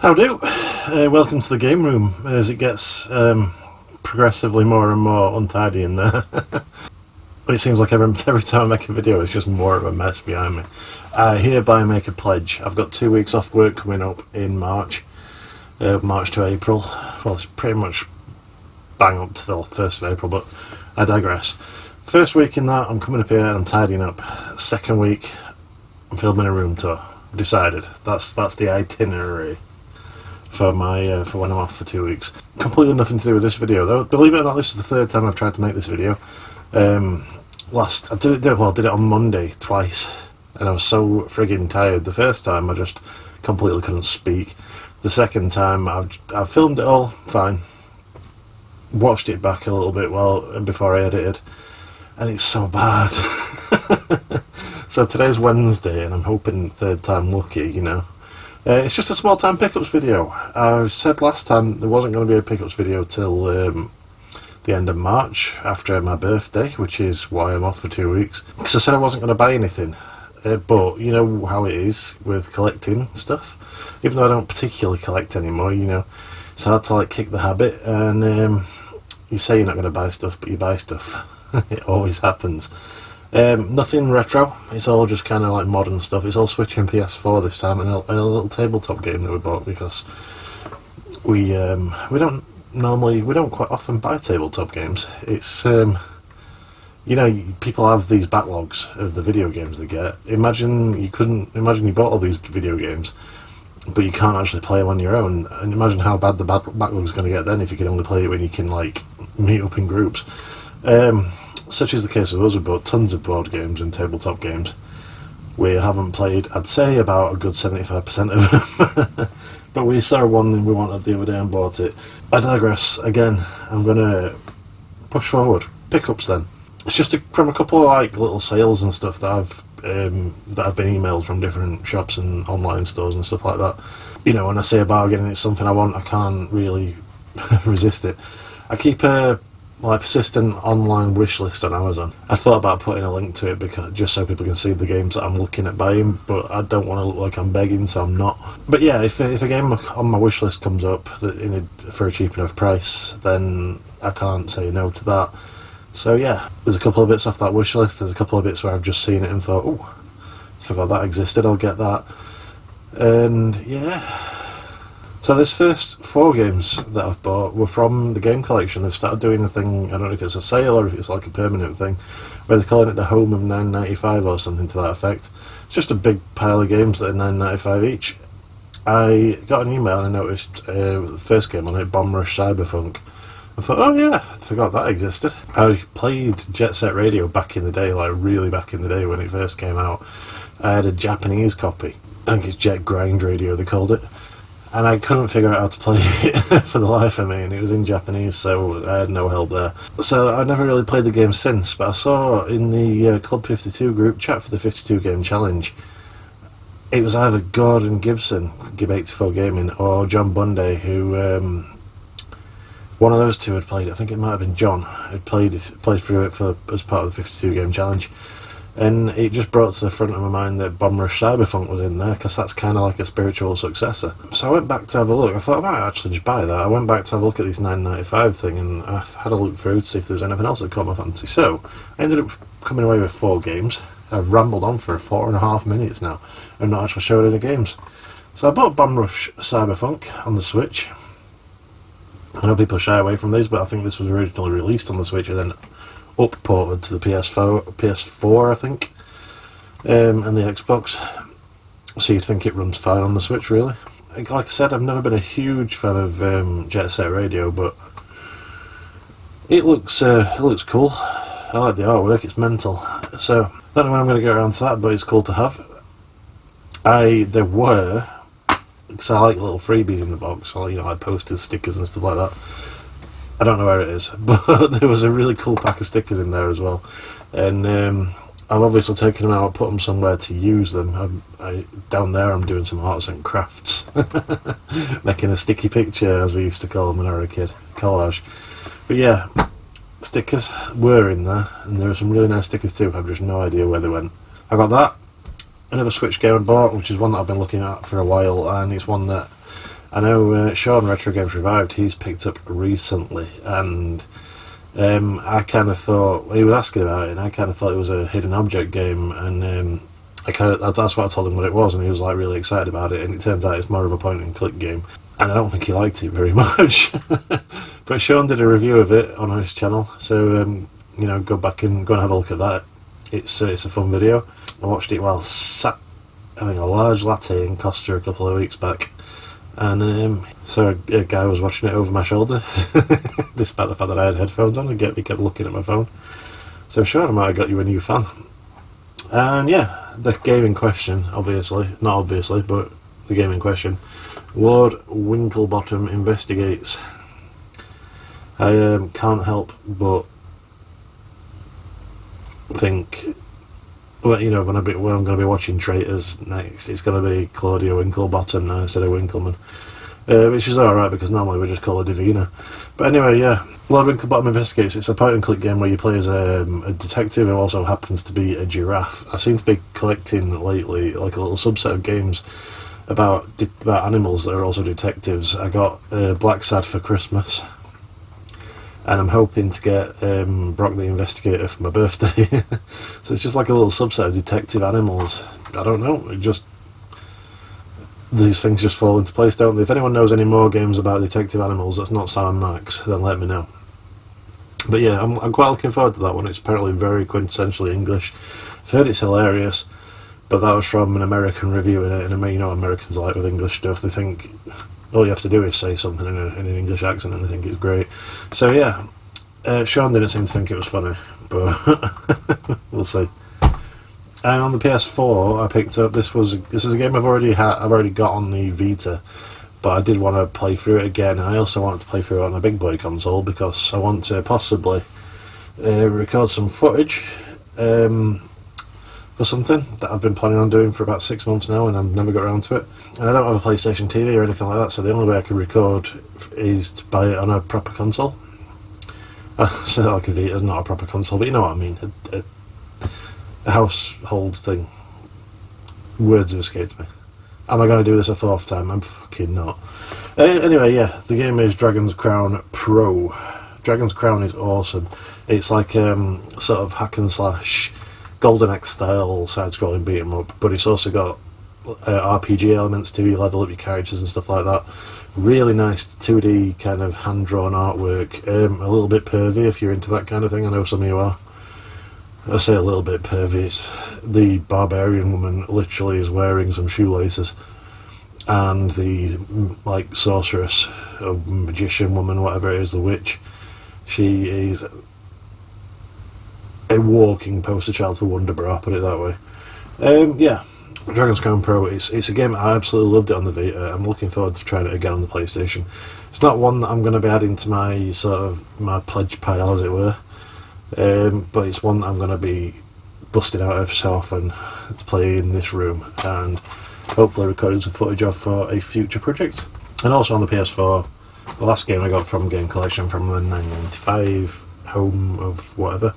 How do? Welcome to the game room as it gets progressively more and more untidy in there. It seems like every time I make a video it's just more of a mess behind me. I hereby make a pledge. I've got 2 weeks off work coming up in March. March to April. Well, it's pretty much bang up to the 1st of April, but I digress. First week in that, I'm coming up here and I'm tidying up. Second week, I'm filming a room tour. I've decided. That's the itinerary for my for when I'm off for 2 weeks. Completely nothing to do with this video though. Believe it or not, this is the third time I've tried to make this video. I did it on Monday twice, and I was so frigging tired. The first time I just completely couldn't speak. The second time I filmed it all fine, watched it back a little bit before I edited, and it's so bad. So today's Wednesday, and I'm hoping third time lucky, you know. It's just a small time pickups video. I said last time there wasn't going to be a pickups video till the end of March, after my birthday, which is why I'm off for 2 weeks. Because I said I wasn't going to buy anything. But you know how it is with collecting stuff. Even though I don't particularly collect anymore, you know, it's hard to kick the habit. And you say you're not going to buy stuff, but you buy stuff. It always happens. Nothing retro, it's all just kind of modern stuff. It's all Switch and PS4 this time, and a little tabletop game that we bought because we don't quite often buy tabletop games. It's you know, people have these backlogs of the video games they get. Imagine you bought all these video games, but you can't actually play them on your own. And imagine how bad the backlog's going to get then if you can only play it when you can meet up in groups. Such is the case with us. We bought tons of board games and tabletop games. We haven't played, I'd say, about a good 75% of them. But we saw one we wanted the other day and bought it. I digress. Again, I'm going to push forward. Pickups then. It's just from a couple of little sales and stuff that I've been emailed from different shops and online stores and stuff like that. You know, when I say a bargain and it's something I want, I can't really resist it. I keep a persistent online wish list on Amazon. I thought about putting a link to it just so people can see the games that I'm looking at buying, but I don't want to look like I'm begging, so I'm not. But yeah, if a game on my wish list comes up for a cheap enough price, then I can't say no to that. So yeah, there's a couple of bits off that wish list. There's a couple of bits where I've just seen it and thought, oh, forgot that existed, I'll get that. And yeah. So this first 4 games that I've bought were from the game collection. They've started doing a thing, I don't know if it's a sale or if it's a permanent thing, where they're calling it the Home of $9.95 or something to that effect. It's just a big pile of games that are $9.95 each. I got an email and I noticed the first game on it, Bomb Rush Cyberpunk. I thought, oh yeah, I forgot that existed. I played Jet Set Radio back in the day, really back in the day when it first came out. I had a Japanese copy. I think it's Jet Grind Radio they called it. And I couldn't figure out how to play it for the life of me, and it was in Japanese, so I had no help there. So I've never really played the game since, but I saw in the Club 52 group chat for the 52 game challenge, it was either Gordon Gibson, Gib84 Gaming, or John Bunday, who, one of those two had played it. I think it might have been John, had played through it as part of the 52 game challenge. And it just brought to the front of my mind that Bomb Rush Cyberpunk was in there, because that's kind of like a spiritual successor. So I went back to have a look. I thought I might actually just buy that. I went back to have a look at this $9.95 thing, and I had a look through to see if there was anything else that caught my fancy. So I ended up coming away with 4 games. I've rambled on for 4.5 minutes now and not actually showed any games. So I bought Bomb Rush Cyberpunk on the Switch. I know people shy away from these, but I think this was originally released on the Switch and then up-ported to the PS4, I think, and the Xbox. So you'd think it runs fine on the Switch, really. Like I said, I've never been a huge fan of Jet Set Radio, but it looks cool. I like the artwork, it's mental. So, I don't know when I'm going to get around to that, but it's cool to have. Because I like little freebies in the box, like posters, stickers and stuff like that. I don't know where it is, but there was a really cool pack of stickers in there as well. And I've obviously taken them out, put them somewhere to use them. Down there I'm doing some arts and crafts. Making a sticky picture, as we used to call them when I was a kid. Collage. But yeah, stickers were in there, and there were some really nice stickers too. I've just no idea where they went. I got that. Another Switch game I bought, which is one that I've been looking at for a while, and it's one that I know Sean Retro Games Revived, he's picked up recently, and I kind of thought, he was asking about it, and I kind of thought it was a hidden object game, and that's what I told him what it was, and he was like really excited about it, and it turns out it's more of a point and click game, and I don't think he liked it very much. But Sean did a review of it on his channel, so go back and go and have a look at that. It's a fun video. I watched it while sat having a large latte in Costa a couple of weeks back, and so a guy was watching it over my shoulder, despite the fact that I had headphones on, and he kept looking at my phone. So Sean, I might have got you a new fan. And yeah, the game in question, not obviously, but the game in question, Lord Winklebottom Investigates. I can't help but think, when I'm going to be watching Traitors next, it's going to be Claudia Winklebottom now instead of Winkleman, which is alright because normally we just call her Davina. But anyway, yeah, Lord Winklebottom Investigates. It's a point and click game where you play as a detective who also happens to be a giraffe. I seem to be collecting lately like a little subset of games about animals that are also detectives. I got Black Sad for Christmas, and I'm hoping to get Brock the Investigator for my birthday. So it's just like a little subset of detective animals. I don't know, these things just fall into place, don't they? If anyone knows any more games about detective animals that's not Sam and Max, then let me know. But yeah, I'm quite looking forward to that one. It's apparently very quintessentially English. I've heard it's hilarious, but that was from an American review in it, and Americans like with English stuff, they think all you have to do is say something in an English accent and they think it's great. So yeah, Sean didn't seem to think it was funny, but we'll see. And on the PS4, I picked up, this is a game I've already got on the Vita, but I did want to play through it again. I also want to play through it on a big boy console because I want to possibly record some footage for something that I've been planning on doing for about 6 months now, and I've never got around to it. And I don't have a PlayStation TV or anything like that, so the only way I can record is to buy it on a proper console. I say that like a Vita's not a proper console, but you know what I mean. A household thing. Words have escaped me. Am I going to do this a fourth time? I'm fucking not. Anyway, yeah, the game is Dragon's Crown Pro. Dragon's Crown is awesome. It's like sort of hack and slash, Golden Axe style side-scrolling beat 'em up, but it's also got RPG elements to you, level up your characters and stuff like that. Really nice 2D kind of hand-drawn artwork. A little bit pervy if you're into that kind of thing. I know some of you are. I say a little bit pervy. The barbarian woman literally is wearing some shoelaces, and the sorceress or magician woman, whatever it is, the witch, she is a walking poster child for Wonderbra, put it that way. Yeah, Dragon's Crown Pro, it's a game I absolutely loved it on the Vita. I'm looking forward to trying it again on the PlayStation. It's not one that I'm going to be adding to my pledge pile, as it were. But it's one that I'm going to be busting out every so often to play in this room and hopefully recording some footage of for a future project. And also on the PS4, the last game I got from Game Collection from the 995 home of whatever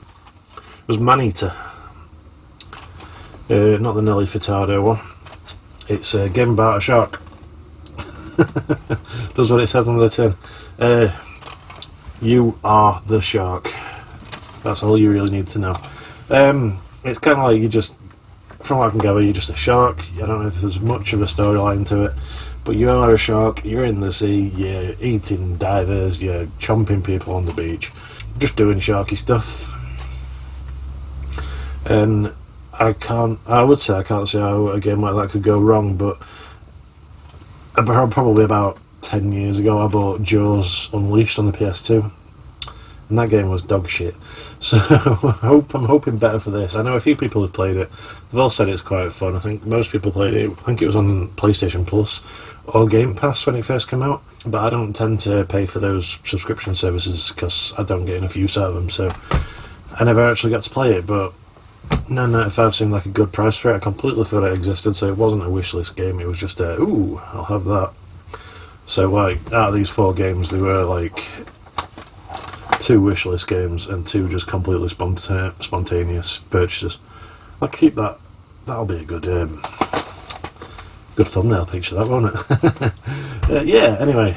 was Maneater. Not the Nelly Furtado one. It's a game about a shark. Does what it says on the tin. You are the shark. That's all you really need to know. It's kind of like from what I can gather, you're just a shark. I don't know if there's much of a storyline to it, but you are a shark, you're in the sea, you're eating divers, you're chomping people on the beach, just doing sharky stuff. And I would say I can't see how a game like that could go wrong, but probably about 10 years ago I bought Jaws Unleashed on the PS2. And that game was dog shit. So I'm hoping better for this. I know a few people have played it. They've all said it's quite fun. I think most people played it. I think it was on PlayStation Plus or Game Pass when it first came out. But I don't tend to pay for those subscription services because I don't get enough use out of them. So I never actually got to play it. But $9.95 seemed like a good price for it. I completely forgot it existed. So it wasn't a wishlist game. It was just ooh, I'll have that. So out of these 4 games, they were 2 wishlist games and 2 just completely spontaneous purchases. I'll keep that. That'll be a good thumbnail picture, that, won't it? Yeah, anyway,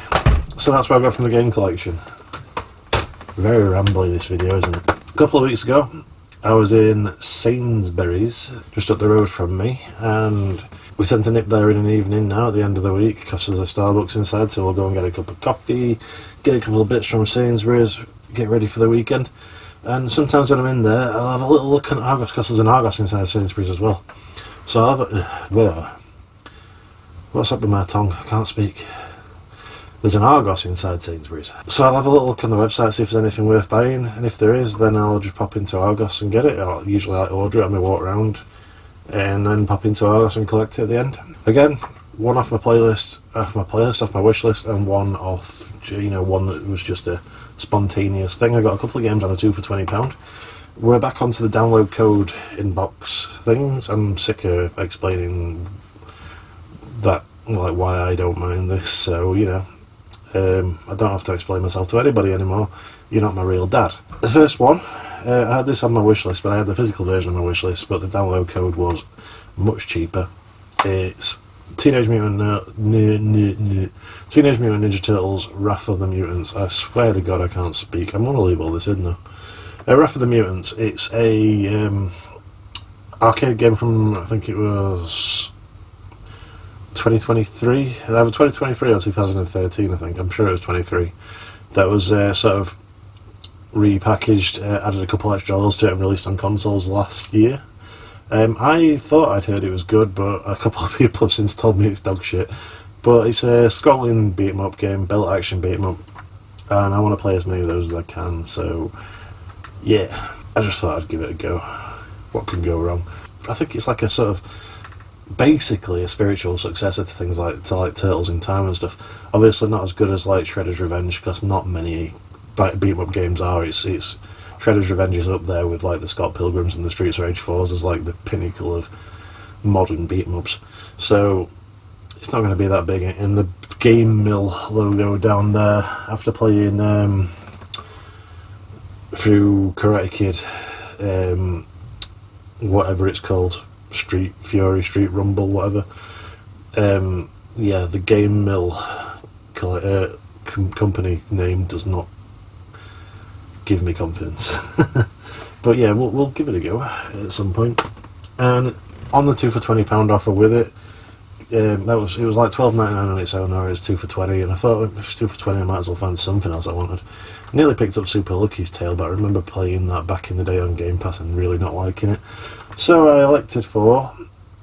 so that's what I got from the game collection. Very rambly this video, isn't it? A couple of weeks ago, I was in Sainsbury's, just up the road from me, and we sent a nip there in an evening now at the end of the week, because there's a Starbucks inside, so we'll go and get a cup of coffee, get a couple of bits from Sainsbury's, get ready for the weekend. And sometimes when I'm in there, I'll have a little look at Argos, because there's an Argos inside Sainsbury's as well. So I'll have a... what's up with my tongue? I can't speak. There's an Argos inside Sainsbury's. So I'll have a little look on the website, see if there's anything worth buying, and if there is, then I'll just pop into Argos and get it. I'll usually order it on my walk around, and then pop into Argos and collect it at the end. Again, one off my wish list, and one off, one that was just a spontaneous thing. I got a couple of games on a 2 for £20. We're back onto the download code inbox things. I'm sick of explaining that, like, why I don't mind this, so, I don't have to explain myself to anybody anymore. You're not my real dad. The first one, I had this on my wish list, but I had the physical version on my wish list, but the download code was much cheaper. It's Teenage Mutant Ninja Turtles Wrath of the Mutants. I swear to God I can't speak. I'm going to leave all this in though. Wrath of the Mutants. It's a arcade game from, I think it was 2023. Either 2023 or 2013, I think. I'm sure it was 23. That was sort of repackaged, added a couple extra levels to it and released on consoles last year. I thought I'd heard it was good, but a couple of people have since told me it's dog shit. But it's a scrolling beat 'em up game, belt action beat 'em up, and I want to play as many of those as I can, so yeah, I just thought I'd give it a go. What can go wrong? I think it's like a sort of, basically a spiritual successor to things like Turtles in Time and stuff. Obviously not as good as like Shredder's Revenge, because not many beat 'em up games are. It's Shredder's Revenge is up there with like the Scott Pilgrims and the Streets of Rage 4s as like the pinnacle of modern beat 'em ups. So it's not going to be that big. And the Game Mill logo down there, after playing through Karate Kid, whatever it's called, Street Fury, Street Rumble, whatever. The Game Mill company name does not give me confidence. But yeah, we'll give it a go at some point. And on the 2 for £20 offer with it, it was like $12.99 on its own, or it was 2 for $20, and I thought if it's 2 for $20 I might as well find something else I wanted. Nearly picked up Super Lucky's Tale, but I remember playing that back in the day on Game Pass and really not liking it. So I elected for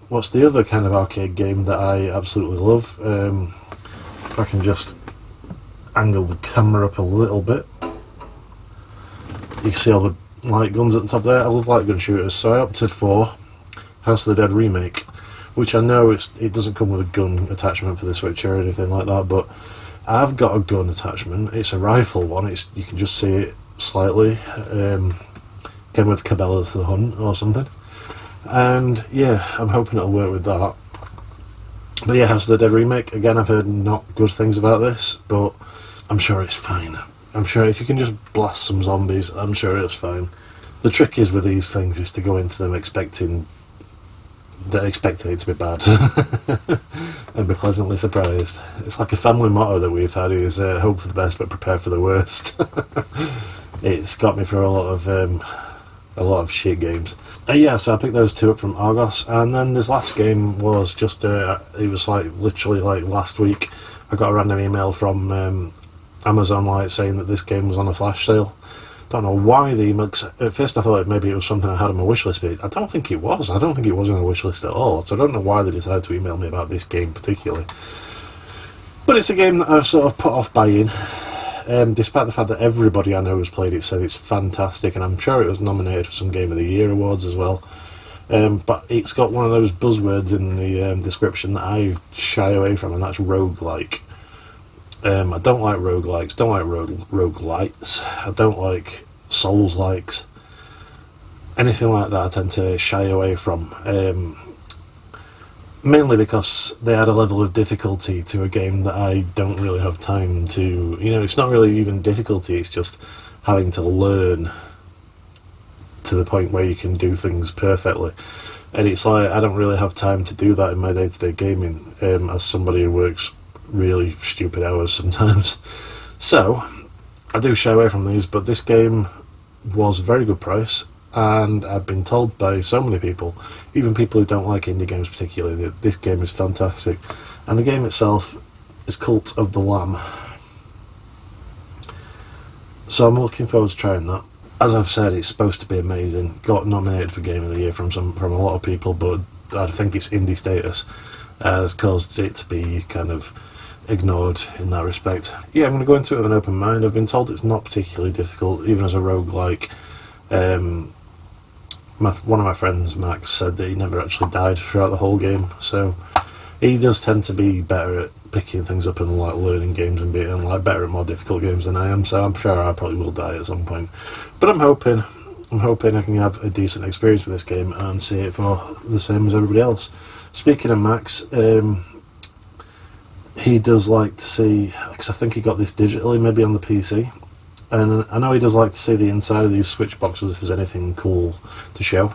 what's the other kind of arcade game that I absolutely love. If I can just angle the camera up a little bit. You can see all the light guns at the top there. I love light gun shooters, so I opted for House of the Dead Remake, which I know it doesn't come with a gun attachment for the Switch or anything like that, but I've got a gun attachment. It's a rifle one. You can just see it slightly. Came with Cabela's The Hunt or something. And yeah, I'm hoping it'll work with that. But yeah, House of the Dead Remake, again, I've heard not good things about this, but I'm sure it's fine. I'm sure if you can just blast some zombies, I'm sure it's fine. The trick is with these things is to go into them expecting it to be bad and be pleasantly surprised. It's like a family motto that we've had is hope for the best but prepare for the worst. It's got me through a lot of shit games. So I picked those two up from Argos, and then this last game was just it was like literally like last week I got a random email from Amazon saying that this game was on a flash sale. Don't know why the email. At first I thought maybe it was something I had on my wish list, but I don't think it was. I don't think it was on my wish list at all. So I don't know why they decided to email me about this game particularly. But it's a game that I've sort of put off buying, despite the fact that everybody I know who's played it said it's fantastic, and I'm sure it was nominated for some Game of the Year awards as well. But it's got one of those buzzwords in the description that I shy away from, and that's roguelike. I don't like roguelikes, don't like roguelites, I don't like Souls-likes. Anything like that I tend to shy away from. Mainly because they add a level of difficulty to a game that I don't really have time to... it's not really even difficulty, it's just having to learn to the point where you can do things perfectly. And it's like, I don't really have time to do that in my day-to-day gaming, as somebody who works really stupid hours sometimes. So I do shy away from these, but this game was a very good price, and I've been told by so many people, even people who don't like indie games particularly, that this game is fantastic. And the game itself is Cult of the Lamb. So I'm looking forward to trying that. As I've said, it's supposed to be amazing. Got nominated for Game of the Year from a lot of people, but I think its indie status has caused it to be kind of ignored in that respect. Yeah, I'm going to go into it with an open mind. I've been told it's not particularly difficult, even as a roguelike. One of my friends, Max, said that he never actually died throughout the whole game, so he does tend to be better at picking things up and like learning games and being like better at more difficult games than I am, so I'm sure I probably will die at some point. But I'm hoping I can have a decent experience with this game and see it for the same as everybody else. Speaking of Max, he does like to see, because I think he got this digitally, maybe on the PC, and I know he does like to see the inside of these Switch boxes if there's anything cool to show,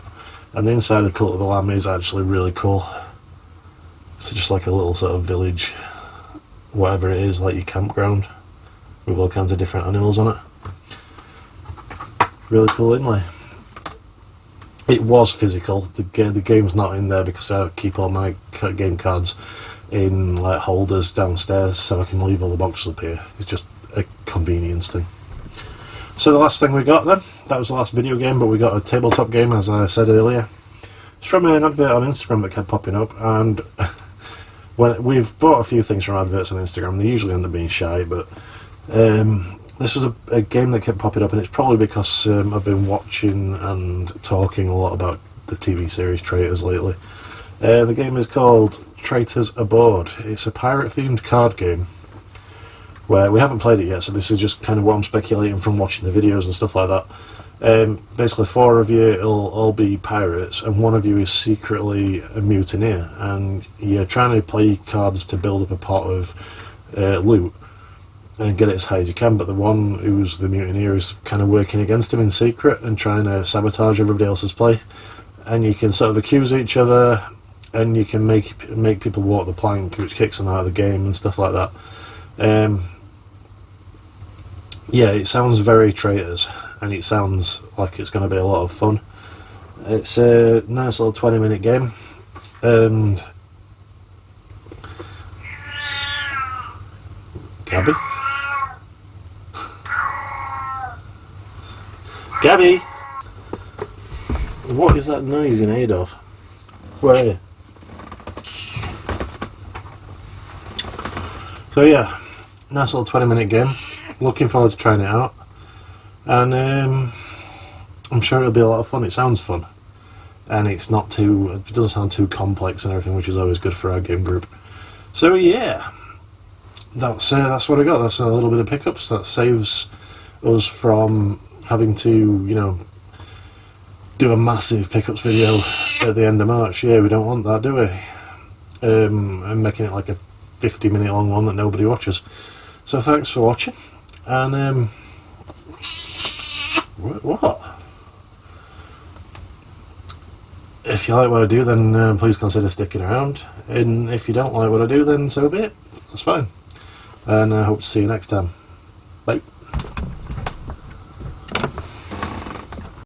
and the inside of Cult of the Lamb is actually really cool. It's just like a little sort of village, whatever it is, like your campground, with all kinds of different animals on it. Really cool inlay. It was physical. The game's not in there because I keep all my game cards in like holders downstairs, so I can leave all the boxes up here. It's just a convenience thing. So the last thing we got then, that was the last video game, but we got a tabletop game, as I said earlier. It's from an advert on Instagram that kept popping up, and when we've bought a few things from adverts on Instagram, they usually end up being shy, but this was a game that kept popping up, and it's probably because I've been watching and talking a lot about the TV series Traitors lately. The game is called Traitors Aboard. It's a pirate-themed card game where we haven't played it yet, so this is just kind of what I'm speculating from watching the videos and stuff like that. Basically, 4 of you will all be pirates, and 1 of you is secretly a mutineer, and you're trying to play cards to build up a pot of loot and get it as high as you can, but the one who's the mutineer is kind of working against him in secret and trying to sabotage everybody else's play. And you can sort of accuse each other, and you can make people walk the plank, which kicks them out of the game and stuff like that. Yeah, it sounds very Traitors, and it sounds like it's going to be a lot of fun. It's a nice little 20-minute game, and Gabby? Gabby! What is that noise in aid of? Where are you? So yeah, nice little 20-minute game. Looking forward to trying it out, and I'm sure it'll be a lot of fun. It sounds fun, and it doesn't sound too complex and everything, which is always good for our game group. So yeah, that's what I got. That's a little bit of pickups. That saves us from having to, do a massive pickups video at the end of March. Yeah, we don't want that, do we? And making it like a 50-minute long one that nobody watches. So thanks for watching, and what? If you like what I do, then please consider sticking around, and if you don't like what I do, then so be it. That's fine, and I hope to see you next time. Bye.